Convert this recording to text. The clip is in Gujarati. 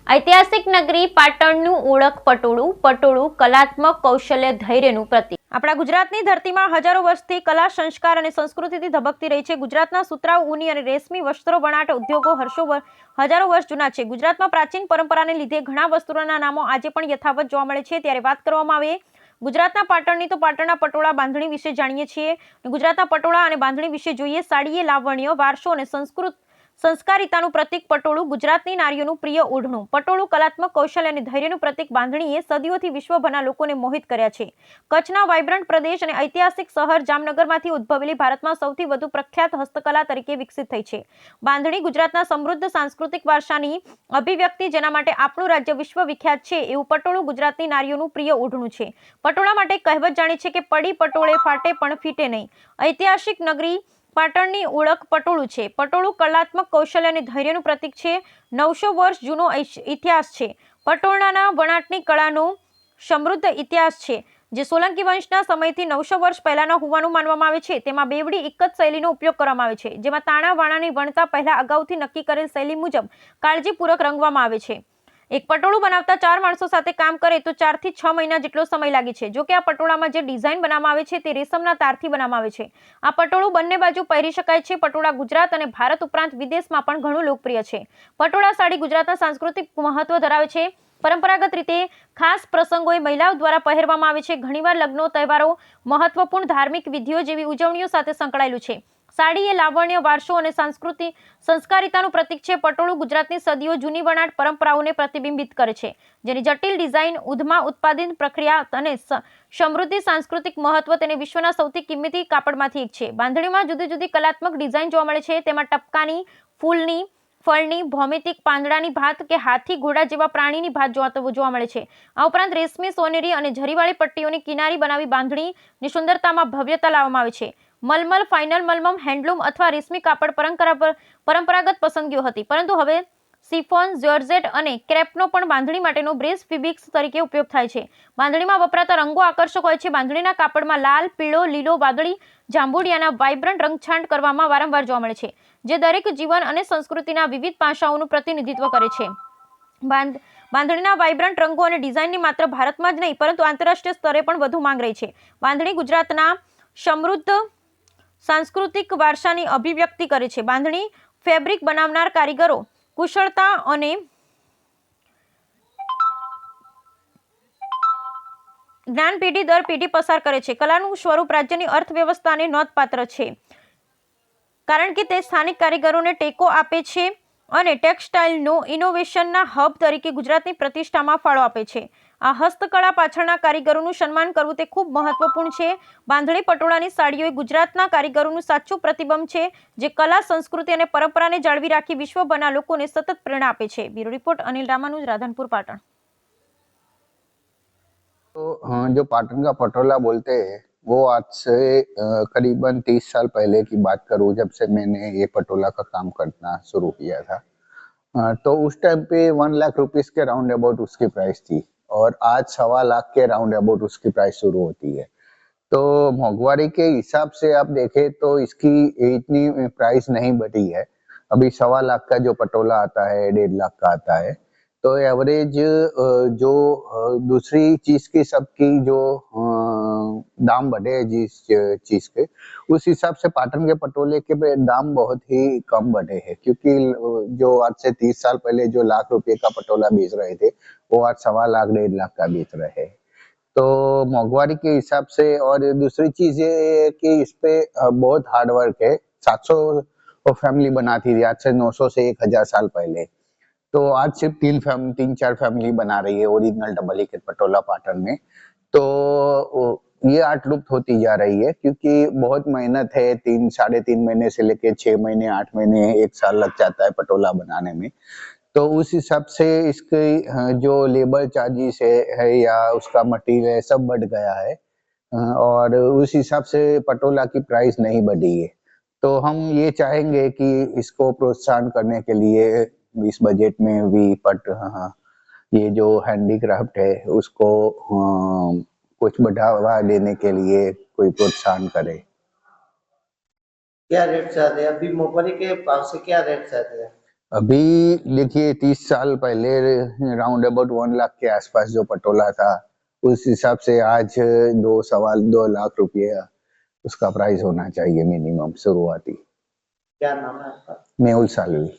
ઐતિહાસિક નગરી પાટણનું ઓળખ પટોળું, પટોળું કલાત્મક કૌશલ્ય ધૈર્યનું પ્રતીક। આપણા ગુજરાતની ધરતીમાં હજારો વર્ષથી કલા, સંસ્કાર અને સંસ્કૃતિથી ધબકતી રહી છે। ગુજરાતના સુતરાઉ, ઊની અને રેશમી વસ્ત્રો વણાટ ઉદ્યોગો હજારો વર્ષ જૂના છે। ગુજરાતમાં પ્રાચીન પરંપરાને લીધે ઘણા વસ્ત્રોના નામો આજે પણ યથાવત જોવા મળે છે। ત્યારે વાત કરવામાં આવે ગુજરાતના પાટણની તો પાટણના પટોળા બાંધણી વિશે જાણીએ છીએ। ગુજરાતના પટોળા અને બાંધણી વિશે જોઈએ। સાડીએ લાવણ્ય, વારસો અને સંસ્કારિતાનું પ્રતીક પટોળું, ગુજરાતની નારીઓનું પ્રિય ઓઢણું। પટોળું કલાત્મક કૌશલ્ય અને ધૈર્યનું પ્રતીક। બાંધણીએ સદીઓથી વિશ્વભરના લોકોને મોહિત કર્યા છે। કચ્છના વાઇબ્રન્ટ પ્રદેશ અને ઐતિહાસિક શહેર જામનગરમાંથી ઉદ્ભવેલી ભારતમાં સૌથી વધુ પ્રખ્યાત હસ્તકલા તરીકે વિકસિત થઈ છે। બાંધણી ગુજરાતના સમૃદ્ધ સાંસ્કૃતિક વારસાની અભિવ્યક્તિ, જેના માટે આપણું રાજ્ય વિશ્વવિખ્યાત છે, એવું પટોળું ગુજરાતની નારીઓનું પ્રિય ઓઢણું છે। પટોળા માટે એક કહેવત જાણી છે કે પડી પટોળે ફાટે પણ ફીટે નહીં। ઐતિહાસિક નગરી પાટણની ઓળખ પટોળું છે। પટોળું કલાત્મક કૌશલ્ય અને ધૈર્યનું પ્રતીક છે। 900 વર્ષ જૂનો ઇતિહાસ છે। પટોળાના વણાટની કળાનો સમૃદ્ધ ઇતિહાસ છે, જે સોલંકી વંશના સમયથી 900 વર્ષ પહેલાનો હોવાનું માનવામાં આવે છે। તેમાં બેવડી એક જ શૈલીનો ઉપયોગ કરવામાં આવે છે, જેમાં તાણા વાણાની વણતા પહેલા અગાઉથી નક્કી કરેલ શૈલી મુજબ કાળજીપૂર્વક રંગવામાં આવે છે। એક પટોળું બનાવતા 4 માણસો સાથે કામ કરે તો 4 થી 6 મહિના જેટલો સમય લાગે છે। જો કે આ પટોળામાં જે ડિઝાઇન બનાવવામાં આવે છે તે રેશમના તારથી બનાવવામાં આવે છે। આ પટોળું બંને બાજુ પહેરી શકાય છે। પટોળા ગુજરાત અને ભારત ઉપરાંત વિદેશમાં પણ ઘણું લોકપ્રિય છે। પટોળા સાડી ગુજરાતના સાંસ્કૃતિક મહત્વ ધરાવે છે। પરંપરાગત રીતે ખાસ પ્રસંગોએ મહિલાઓ દ્વારા પહેરવામાં આવે છે। ઘણીવાર લગ્નો, તહેવારો, મહત્વપૂર્ણ ધાર્મિક વિધિઓ જેવી ઉજવણીઓ સાથે સંકળાયેલું છે। સાડી એ લાવણ્ય, વારસો અને સંસ્કારિતાનું પ્રતીક છે। પટોળું ગુજરાતની સદીઓ જૂની વણાટ પરંપરાઓને પ્રતિબિંબિત કરે છે, જેની જટિલ ડિઝાઇન, ઉધમા ઉત્પાદન પ્રક્રિયા અને સમૃદ્ધ સાંસ્કૃતિક મહત્વ તેને વિશ્વના સૌથી કિંમતી કાપડમાંથી એક છે। બાંધણીમાં જુદી જુદી કલાત્મક ડિઝાઇન જોવા મળે છે। તેમાં ટપકાની, ફૂલની, ફળની, ભૌમિતિક, પાંદડાની ભાત કે હાથી, ઘોડા જેવા પ્રાણીની ભાત જોવા મળે છે। આ ઉપરાંત રેશમી, સોનેરી અને જરીવાળી પટ્ટીઓની કિનારી બનાવી બાંધણીની સુંદરતામાં ભવ્યતા લાવવામાં આવે છે। મલમલ, ફાઇનલ મલમલ, હેન્ડલૂમ અથવા રેશમી કાપડ પરંપરાગત પસંદગીઓ હતી, પરંતુ હવે સિફોન, જ્યોર્જેટ અને ક્રેપનો પણ બાંધણી માટેનો બ્રેસ ફેબ્રિક્સ તરીકે ઉપયોગ થાય છે। બાંધણીમાં વપરાતા રંગો આકર્ષક હોય છે। બાંધણીના કાપડમાં લાલ, પીળો, લીલો, વાદળી, જાંબુડિયાના વાઇબ્રન્ટ રંગછાંટ કરવામાં વારંવાર જોવા મળે છે, જે દરેક જીવન અને સંસ્કૃતિના વિવિધ પાસાઓનું પ્રતિનિધિત્વ કરે છે। બાંધણીના વાઇબ્રન્ટ રંગો અને ડિઝાઇનની માત્ર ભારતમાં જ નહીં, પરંતુ આંતરરાષ્ટ્રીય સ્તરે પણ વધુ માંગ રહી છે। બાંધણી ગુજરાતના સમૃદ્ધ સાંસ્કૃતિક વારસાની અભિવ્યક્તિ કરે છે। બાંધણી ફેબ્રિક બનાવનાર કારીગરો કુશળતા અને જ્ઞાન પેઢી દર પેઢી પસાર કરે છે। કલાનું સ્વરૂપ રાજ્યની અર્થવ્યવસ્થાને નોંધપાત્ર છે, કારણ કે તે સ્થાનિક કારીગરોને ટેકો આપે છે અને ટેક્સટાઇલનો ઇનોવેશનના હબ તરીકે ગુજરાતની પ્રતિષ્ઠામાં ફાળો આપે છે। આ હસ્તકળા પાછળના કારીગરોનું સન્માન કરવું તે ખૂબ મહત્વપૂર્ણ છે। બાંધણી પટોળાની સાડીઓ એ ગુજરાતના કારીગરોનું સાચું પ્રતિબિંબ છે, જે કલા, સંસ્કૃતિ અને પરંપરાને જાળવી રાખી વિશ્વભરના લોકોને સતત પ્રેરણા આપે છે। Bureau report Anil Ramanuj, Radhanpur, Patan. तो जो पाटन का पटोला बोलते हैं वो आज से करीबन 30 साल पहले की बात करूँ, जब से मैंने ये पटोला का काम करना शुरू किया था। तो उस टाइम पे 1 लाख रुपीस के राउंड अबाउट उसकी प्राइस थी, और आज 1.25 लाख के राउंड अबाउट उसकी प्राइस शुरू होती है। तो मोंघवारी के हिसाब से आप देखें तो इसकी इतनी प्राइस नहीं बढ़ी है। अभी 1.25 लाख का जो पटोला आता है 1.5 लाख का आता है। तो एवरेज जो दूसरी चीज की सबकी जो दाम बढ़े हैं जिस चीज के, उस हिसाब से पाटन के पटोले के दाम बहुत ही कम बढ़े हैं, क्योंकि जो आज से 30 साल पहले जो लाख रुपए का पटोला बेच रहे थे, वो आज 1.25 लाख 1.5 लाख का बेच रहे हैं। तो मोंघवारी के हिसाब से, और दूसरी चीज ये है कि इस पे बहुत हार्ड वर्क है। 700 फैमिली बनाती थी आज से 900 से 1000 साल पहले, तो आज सिर्फ 3-4 फैमिली बना रही है ओरिजिनल डबल इकेट पटोला पाटन में। तो ये आर्ट लुप्त होती जा रही है, क्योंकि बहुत मेहनत है। 3-3.5 महीने से लेके 6 महीने, 8 महीने, 1 साल लग जाता है पटोला बनाने में। तो उस हिसाब से इसके जो लेबर चार्जेस है या उसका मटेरियल है, सब बढ़ गया है, और उस हिसाब से पटोला की प्राइस नहीं बढ़ी है। तो हम ये चाहेंगे कि इसको प्रोत्साहन करने के लिए इस बजट में भी ये जो हैंडीक्राफ्ट है उसको कुछ बढ़ावा देने के लिए कोई प्रोत्साहन करे। क्या रेट चाहते हैं अभी? मोंगफली के भाव से क्या रेट चाहते हैं? अभी देखिए 30 साल पहले राउंड अबाउट 1 लाख के आसपास जो पटोला था, उस हिसाब से आज 2 लाख रुपया उसका प्राइस होना चाहिए मिनिमम शुरुआती। क्या नाम है आपका? मेहुल सालवी।